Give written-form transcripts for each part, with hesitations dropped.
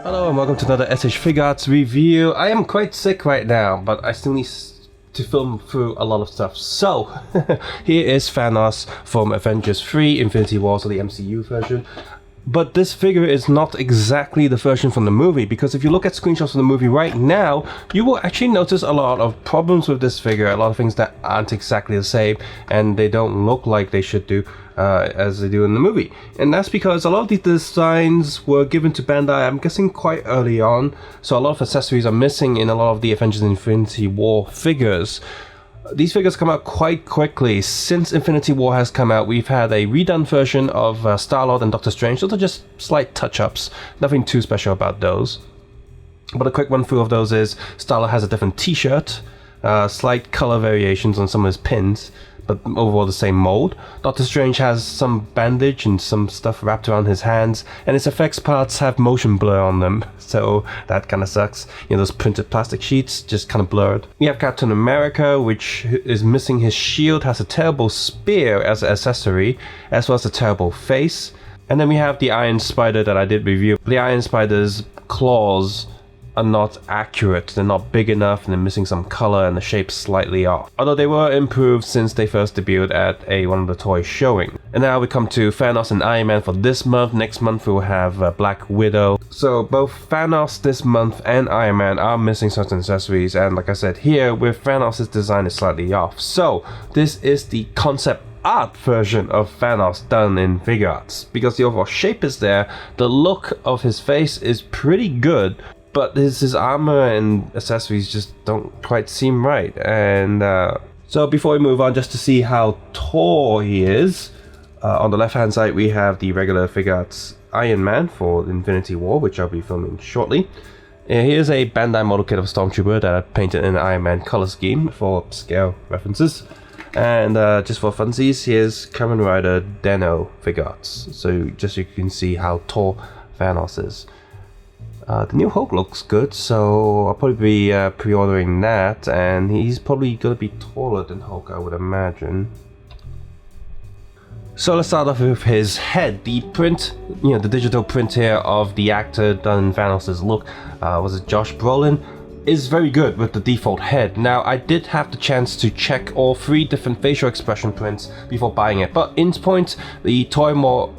Hello and welcome to another SH Figuarts review. I am quite sick right now, but I still need to film through a lot of stuff. So, here is Thanos from Avengers 3, Infinity War, so the MCU version. But this figure is not exactly the version from the movie, because if you look at screenshots from the movie right now, you will actually notice a lot of problems with this figure, a lot of things that aren't exactly the same, and they don't look like they should do as they do in the movie. And that's because a lot of these designs were given to Bandai, I'm guessing, quite early on, so a lot of accessories are missing in a lot of the Avengers Infinity War figures. These figures come out quite quickly. Since Infinity War has come out, we've had a redone version of Star-Lord and Doctor Strange. Those are just slight touch-ups, nothing too special about those. But a quick run through of those is Star-Lord has a different t-shirt, slight color variations on some of his pins, but overall the same mold. Doctor Strange has some bandage and some stuff wrapped around his hands, and his effects parts have motion blur on them, so that kind of sucks. You know, those printed plastic sheets just kind of blurred. We have Captain America, which is missing his shield, has a terrible spear as an accessory, as well as a terrible face. And then we have the Iron Spider that I did review. The Iron Spider's claws are not accurate, they're not big enough, and they're missing some color and the shape's slightly off. Although they were improved since they first debuted at one of the toys showing. And now we come to Thanos and Iron Man for this month. Next month we will have Black Widow. So both Thanos this month and Iron Man are missing certain accessories, and like I said here, with Thanos' his design is slightly off. So this is the concept art version of Thanos done in Figuarts, because the overall shape is there, the look of his face is pretty good, but his armor and accessories just don't quite seem right. And so before we move on, just to see how tall he is, on the left hand side we have the regular Figuarts Iron Man for Infinity War, which I'll be filming shortly. Here's a Bandai model kit of Stormtrooper that I painted in the Iron Man color scheme for scale references. And just for funsies, here's Kamen Rider Deno Figuarts, so just so you can see how tall Thanos is. The New Hulk looks good, so I'll probably be pre-ordering that, and he's probably going to be taller than Hulk, I would imagine. So let's start off with his head. The print, you know, the digital print here of the actor done in Thanos' look, was it Josh Brolin, is very good with the default head. Now, I did have the chance to check all 3 different facial expression prints before buying it, but in point, the toy more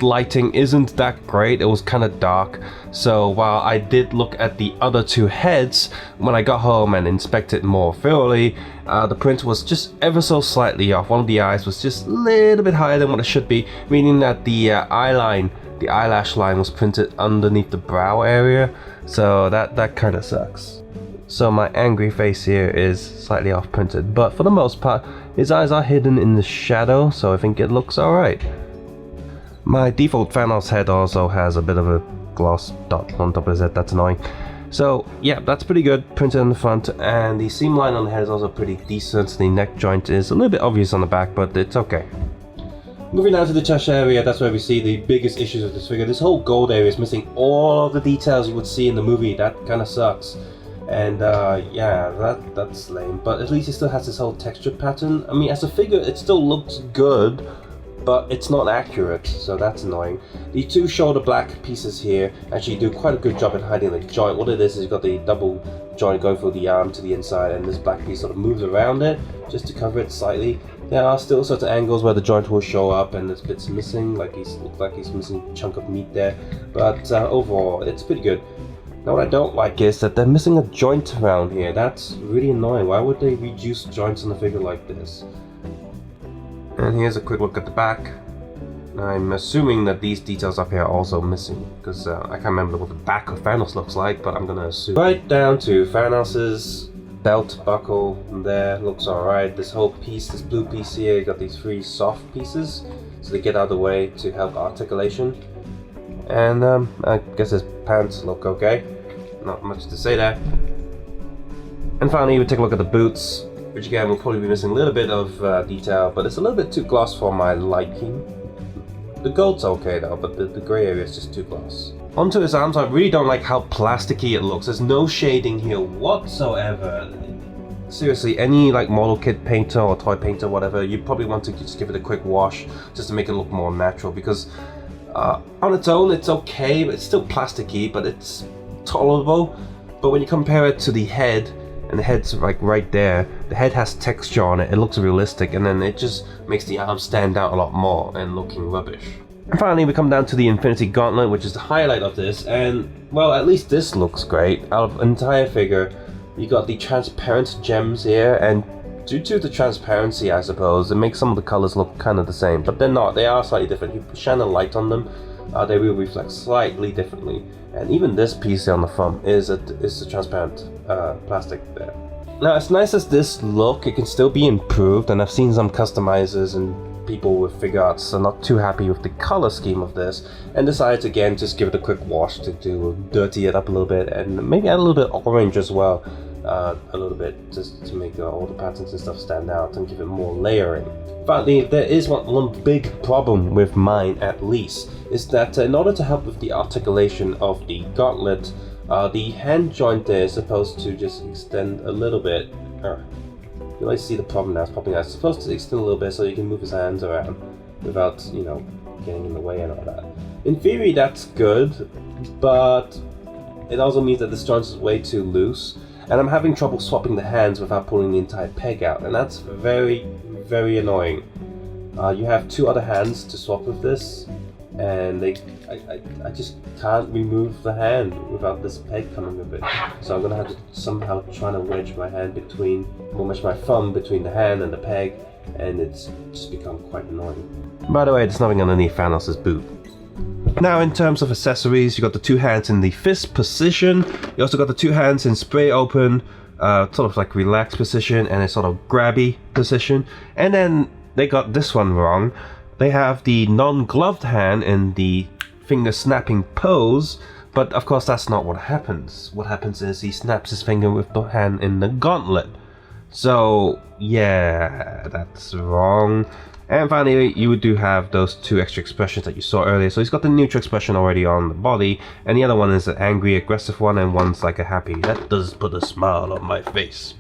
lighting isn't that great. It was kind of dark, so while I did look at the other 2 heads when I got home and inspected more thoroughly, the print was just ever so slightly off. One of the eyes was just a little bit higher than what it should be, meaning that the eyelash line was printed underneath the brow area, so that kind of sucks. So my angry face here is slightly off printed, but for the most part his eyes are hidden in the shadow, so I think it looks alright. My default Thanos head also has a bit of a gloss dot on top of his head, that's annoying. So yeah, that's pretty good, printed on the front, and the seam line on the head is also pretty decent. The neck joint is a little bit obvious on the back, but it's okay. Moving down to the chest area, that's where we see the biggest issues with this figure. This whole gold area is missing all of the details you would see in the movie. That kind of sucks. And yeah, that's lame, but at least it still has this whole texture pattern. I mean, as a figure it still looks good, but it's not accurate, so that's annoying. The 2 shoulder black pieces here actually do quite a good job at hiding the joint. What it is you've got the double joint going through the arm to the inside, and this black piece sort of moves around it just to cover it slightly. There are still certain angles where the joint will show up and there's bits missing, like looks like he's missing a chunk of meat there, but overall it's pretty good. Now what I don't like is that they're missing a joint around here. That's really annoying. Why would they reduce joints on a figure like this? And here's a quick look at the back. I'm assuming that these details up here are also missing, because I can't remember what the back of Thanos looks like, but I'm gonna assume. Right down to Thanos' belt buckle there, looks alright. This whole piece, this blue piece here, you got these 3 soft pieces, so they get out of the way to help articulation. And I guess his pants look okay, not much to say there. And finally we take a look at the boots, which again will probably be missing a little bit of detail, but it's a little bit too gloss for my liking. The gold's okay though, but the grey area is just too gloss. Onto his arms, I really don't like how plasticky it looks. There's no shading here whatsoever. Seriously, any like model kit painter or toy painter, whatever, you probably want to just give it a quick wash just to make it look more natural, because On its own, it's okay, but it's still plasticky, but it's tolerable. But when you compare it to the head, and the head's like right there, the head has texture on it, it looks realistic, and then it just makes the arm stand out a lot more and looking rubbish. And finally, we come down to the Infinity Gauntlet, which is the highlight of this, and well, at least this looks great. Out of the entire figure, you got the transparent gems here, and due to the transparency, I suppose, it makes some of the colors look kind of the same, but they're not. They are slightly different. You shine a light on them, they will reflect slightly differently. And even this piece here on the front is a transparent plastic there. Now, as nice as this look, it can still be improved, and I've seen some customizers and people with Figuarts are not too happy with the color scheme of this, and decided again just give it a quick wash to dirty it up a little bit, and maybe add a little bit of orange as well, a little bit just to make all the patterns and stuff stand out and give it more layering. Finally, there is one big problem with mine, at least, is that in order to help with the articulation of the gauntlet, the hand joint there is supposed to just extend a little bit. You might see the problem now, it's popping out. It's supposed to extend a little bit so you can move his hands around without, getting in the way and all that. In theory, that's good, but it also means that this joint is way too loose, and I'm having trouble swapping the hands without pulling the entire peg out, and that's very, very annoying. You have two other hands to swap with this, and I just can't remove the hand without this peg coming with it. So I'm gonna have to somehow try to wedge my thumb between the hand and the peg, and it's just become quite annoying. By the way, there's nothing underneath Thanos' boot. Now, in terms of accessories, you got the two hands in the fist position. You also got the two hands in spray open, sort of like relaxed position, and a sort of grabby position. And then they got this one wrong. They have the non-gloved hand in the finger snapping pose, but of course that's not what happens. What happens is he snaps his finger with the hand in the gauntlet. So yeah, that's wrong. And finally, you do have those two extra expressions that you saw earlier. So he's got the neutral expression already on the body, and the other one is an angry, aggressive one, and one's like a happy. That does put a smile on my face.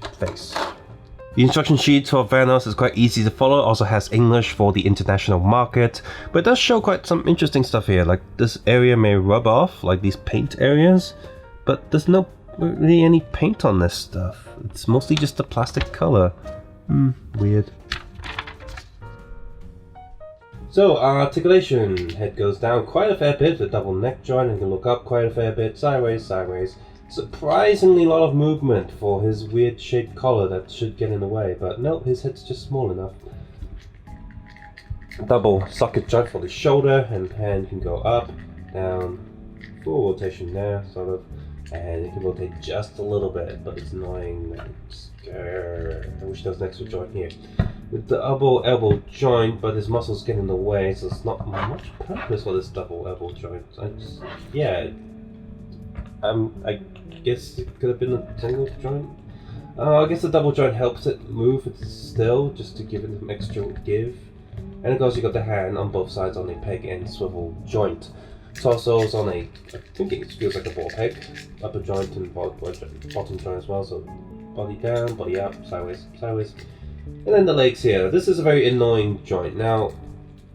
The instruction sheet for Thanos is quite easy to follow, also has English for the international market, but it does show quite some interesting stuff here, like this area may rub off, like these paint areas, but there's no really any paint on this stuff. It's mostly just the plastic color. Weird. So, articulation. Head goes down quite a fair bit, the double neck joint, and can look up quite a fair bit, sideways. Surprisingly a lot of movement for his weird shaped collar that should get in the way, but no, his head's just small enough. Double socket joint for the shoulder, and hand can go up, down, full rotation there, sort of, and it can rotate just a little bit, but it's annoying. I wish there was an extra joint here. With the double elbow joint, but his muscles get in the way, so it's not much purpose for this double elbow joint. I guess it could have been a single joint. I guess the double joint helps it move it still, just to give it some extra give. And of course you got the hand on both sides on a peg and swivel joint. Torso's on I think it feels like a ball peg. Upper joint and bottom joint as well, so body down, body up, sideways. And then the legs here. This is a very annoying joint. Now,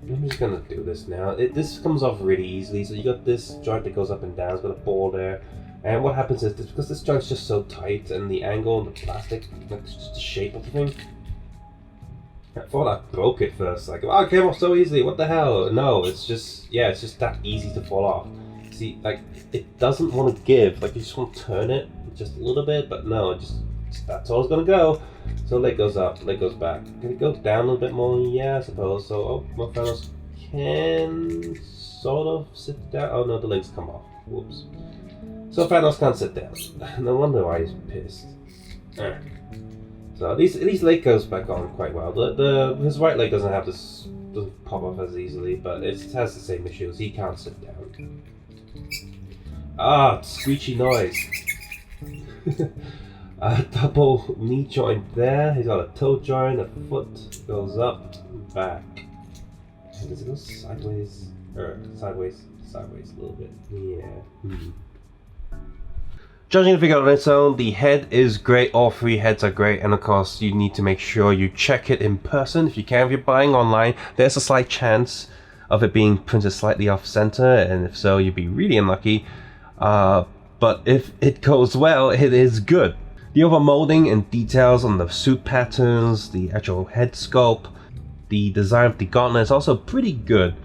I'm just gonna do this now. This comes off really easily. So you got this joint that goes up and down. It's got a ball there. And what happens is, because this joint's just so tight, and the angle and the plastic, like just the shape of the thing, I thought I broke it first. Like, oh, it came off so easily. What the hell? No, it's just that easy to fall off. See, like, it doesn't want to give. Like, you just want to turn it just a little bit, but no, that's all it's gonna go. So leg goes up, leg goes back. Can it go down a little bit more? Yeah, I suppose. So, my Thanos can sort of sit down. Oh no, the legs come off. Whoops. So Thanos can't sit down. No wonder why he's pissed. So at least leg goes back on quite well. His right leg doesn't pop off as easily, but it has the same issues. He can't sit down. Screechy noise. A double knee joint there. He's got a toe joint. A foot goes up, back. Does it go sideways? Sideways a little bit. Yeah. Judging the figure on its own, the head is great. All three heads are great, and of course, you need to make sure you check it in person if you can. If you're buying online, there's a slight chance of it being printed slightly off center, and if so, you'd be really unlucky. But if it goes well, it is good. The overall molding and details on the suit patterns, the actual head sculpt, the design of the gauntlet is also pretty good.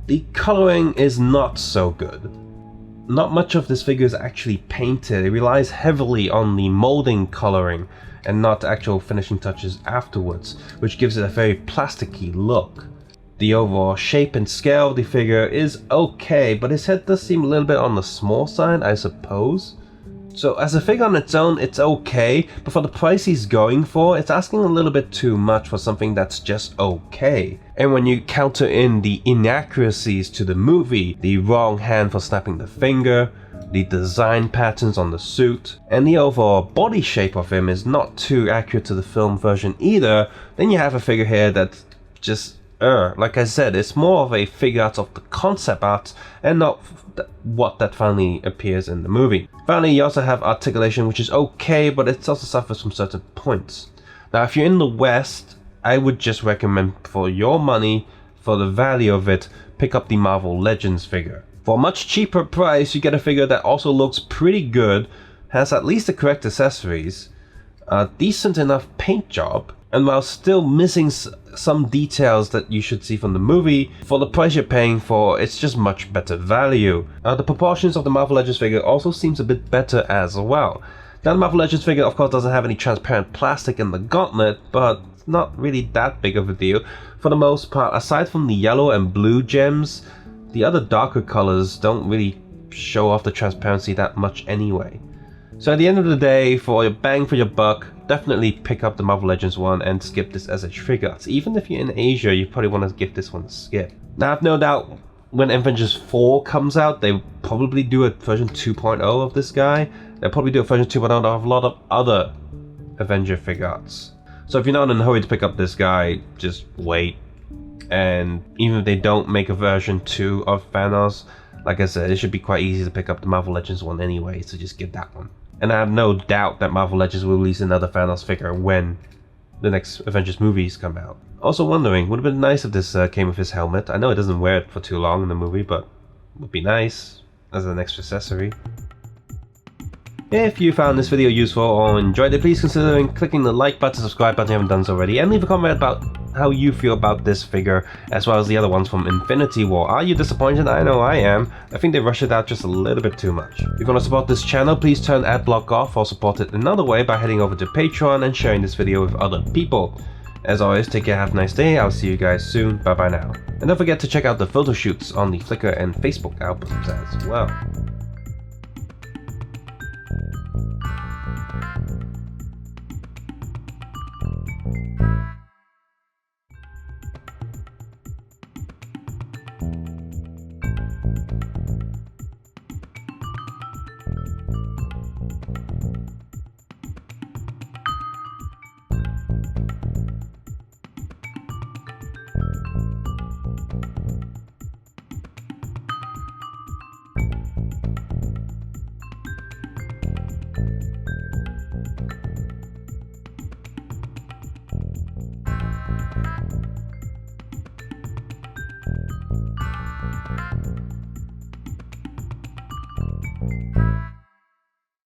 The coloring is not so good. Not much of this figure is actually painted. It relies heavily on the molding coloring and not actual finishing touches afterwards, which gives it a very plasticky look. The overall shape and scale of the figure is okay, but his head does seem a little bit on the small side, I suppose. So as a figure on its own, it's okay, but for the price he's going for, it's asking a little bit too much for something that's just okay. And when you counter in the inaccuracies to the movie, the wrong hand for snapping the finger, the design patterns on the suit, and the overall body shape of him is not too accurate to the film version either, then you have a figure here that's just like I said, it's more of a Figuarts of the concept art and not what that finally appears in the movie. Finally, you also have Articulation, which is okay, but it also suffers from certain points. Now, if you're in the West, I would just recommend for your money, for the value of it, pick up the Marvel Legends figure. For a much cheaper price, you get a figure that also looks pretty good, has at least the correct accessories, a decent enough paint job, and while still missing some details that you should see from the movie, for the price you're paying for, it's just much better value. The proportions of the Marvel Legends figure also seems a bit better as well. Now the Marvel Legends figure of course doesn't have any transparent plastic in the gauntlet, but it's not really that big of a deal. For the most part, aside from the yellow and blue gems, the other darker colors don't really show off the transparency that much anyway. So at the end of the day, for your bang for your buck, definitely pick up the Marvel Legends one and skip this SH Figuarts. Even if you're in Asia, you probably want to give this one a skip. Now I have no doubt when Avengers 4 comes out, they'll probably do a version 2.0 of this guy. They'll probably do a version 2.0 of a lot of other Avenger Figuarts. So if you're not in a hurry to pick up this guy, just wait. And even if they don't make a version 2 of Thanos, like I said, it should be quite easy to pick up the Marvel Legends one anyway, so just get that one. And I have no doubt that Marvel Legends will release another Thanos figure when the next Avengers movies come out. Also wondering, would have been nice if this came with his helmet. I know it doesn't wear it for too long in the movie, but it would be nice as an extra accessory. If you found this video useful or enjoyed it, please consider clicking the like button, subscribe button if you haven't done so already, and leave a comment about how you feel about this figure, as well as the other ones from Infinity War. Are you disappointed? I know I am. I think they rushed it out just a little bit too much. If you want to support this channel, please turn adblock off or support it another way by heading over to Patreon and sharing this video with other people. As always, take care, have a nice day, I'll see you guys soon, bye bye now. And don't forget to check out the photo shoots on the Flickr and Facebook albums as well.